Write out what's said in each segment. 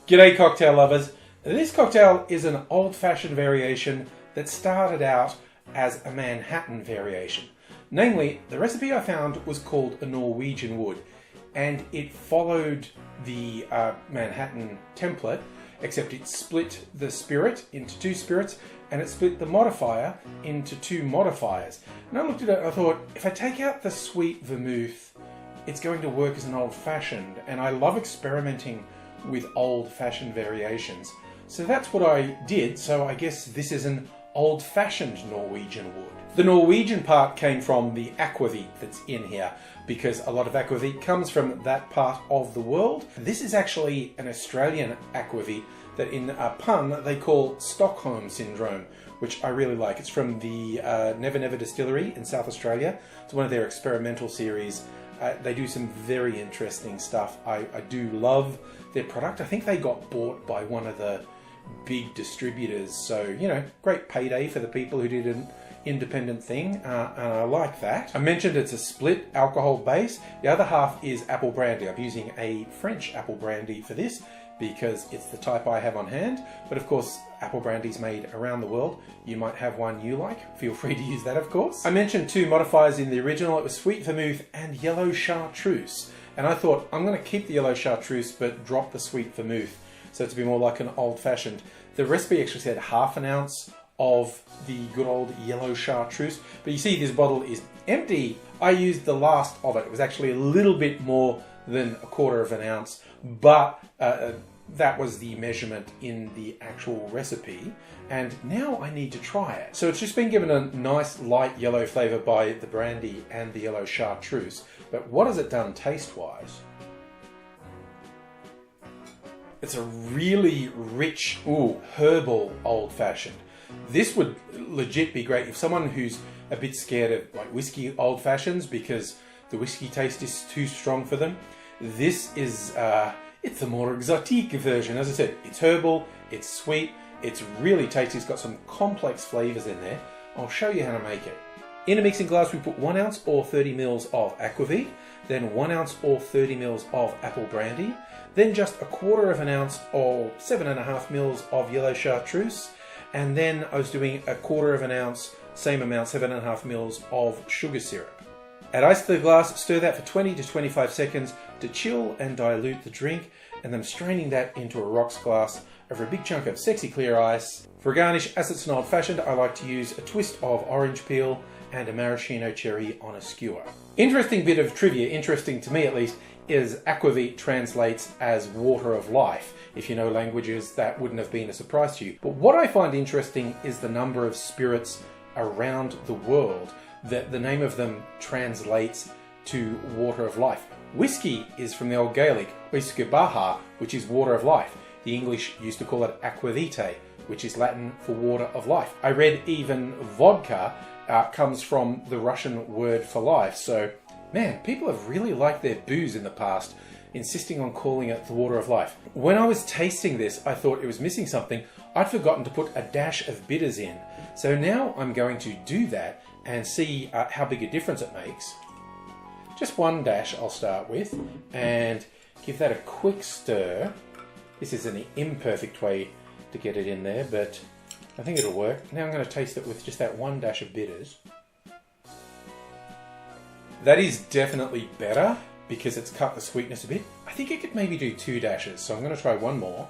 G'day cocktail lovers. This cocktail is an old-fashioned variation that started out as a Manhattan variation. Namely, the recipe I found was called a Norwegian wood, and it followed the Manhattan template, except it split the spirit into two spirits and it split the modifier into two modifiers. And I looked at it and I thought, if I take out the sweet vermouth, it's going to work as an old-fashioned, and I love experimenting with old-fashioned variations. So that's what I did, so I guess this is an old-fashioned Norwegian wood. The Norwegian part came from the akwavit that's in here, because a lot of akwavit comes from that part of the world. This is actually an Australian akwavit that in a pun they call Stockholm Syndrome, which I really like. It's from the Never Never Distillery in South Australia. It's one of their experimental series. They do some very interesting stuff. I do love their product. I think they got bought by one of the big distributors, so you know, great payday for the people who did an independent thing, and I like that. I mentioned it's a split alcohol base. The other half is apple brandy. I'm using a French apple brandy for this because it's the type I have on hand, but of course apple brandy's made around the world. You might have one you like, feel free to use that of course. I mentioned two modifiers in the original. It was sweet vermouth and yellow chartreuse, and I thought I'm going to keep the yellow chartreuse but drop the sweet vermouth so to be more like an old-fashioned. The recipe actually said ½ ounce of the good old yellow chartreuse, but you see this bottle is empty. I used the last of it. It was actually a little bit more than ½ ounce, but that was the measurement in the actual recipe, and now I need to try it. So it's just been given a nice light yellow flavour by the brandy and the yellow chartreuse, but what has it done taste-wise? It's a really rich, herbal old-fashioned. This would legit be great if someone who's a bit scared of like whiskey old-fashions because the whiskey taste is too strong for them. This is, it's a more exotique version. As I said, it's herbal, it's sweet, it's really tasty, it's got some complex flavours in there. I'll show you how to make it. In a mixing glass we put 1 ounce or 30 ml of aquavit, then 1 ounce or 30 ml of apple brandy, then just ½ ounce or 7.5 ml of yellow chartreuse, and then I was doing ½ ounce, same amount, 7.5 ml of sugar syrup. Add ice to the glass, stir that for 20 to 25 seconds to chill and dilute the drink, and then straining that into a rocks glass over a big chunk of sexy clear ice. For a garnish, as it's an old-fashioned, I like to use a twist of orange peel and a maraschino cherry on a skewer. Interesting bit of trivia, interesting to me at least, is akwavit translates as water of life. If you know languages, that wouldn't have been a surprise to you. But what I find interesting is the number of spirits around the world that the name of them translates to water of life. Whiskey is from the old Gaelic, Uisgebaha, which is water of life. The English used to call it aquavitae, which is Latin for water of life. I read even vodka comes from the Russian word for life. So, man, people have really liked their booze in the past, insisting on calling it the water of life. When I was tasting this, I thought it was missing something. I'd forgotten to put a dash of bitters in. So now I'm going to do that and see how big a difference it makes. Just 1 dash I'll start with, and give that a quick stir. This is an imperfect way to get it in there, but I think it'll work. Now I'm going to taste it with just that 1 dash of bitters. That is definitely better because it's cut the sweetness a bit. I think I could maybe do 2 dashes, so I'm going to try 1 more.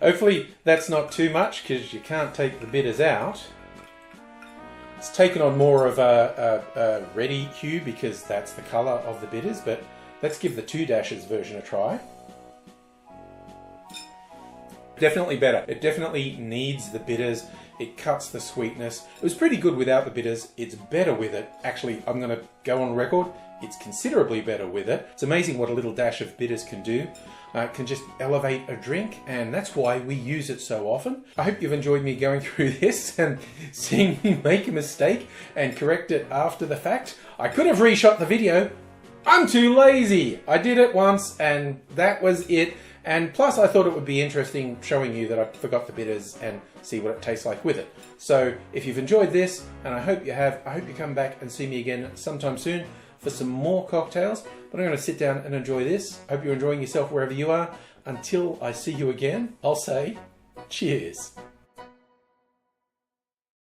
Hopefully that's not too much because you can't take the bitters out. It's taken on more of a reddy hue because that's the colour of the bitters, but let's give the 2 dashes version a try. Definitely better. It definitely needs the bitters. It cuts the sweetness. It was pretty good without the bitters. It's better with it. Actually, I'm going to go on record. It's considerably better with it. It's amazing what a little dash of bitters can do. It can just elevate a drink, and that's why we use it so often. I hope you've enjoyed me going through this and seeing me make a mistake and correct it after the fact. I could have reshot the video. I'm too lazy. I did it once and that was it. And plus I thought it would be interesting showing you that I forgot the bitters and see what it tastes like with it. So if you've enjoyed this, and I hope you have, I hope you come back and see me again sometime soon for some more cocktails. But I'm going to sit down and enjoy this. I hope you're enjoying yourself wherever you are. until I see you again, I'll say cheers.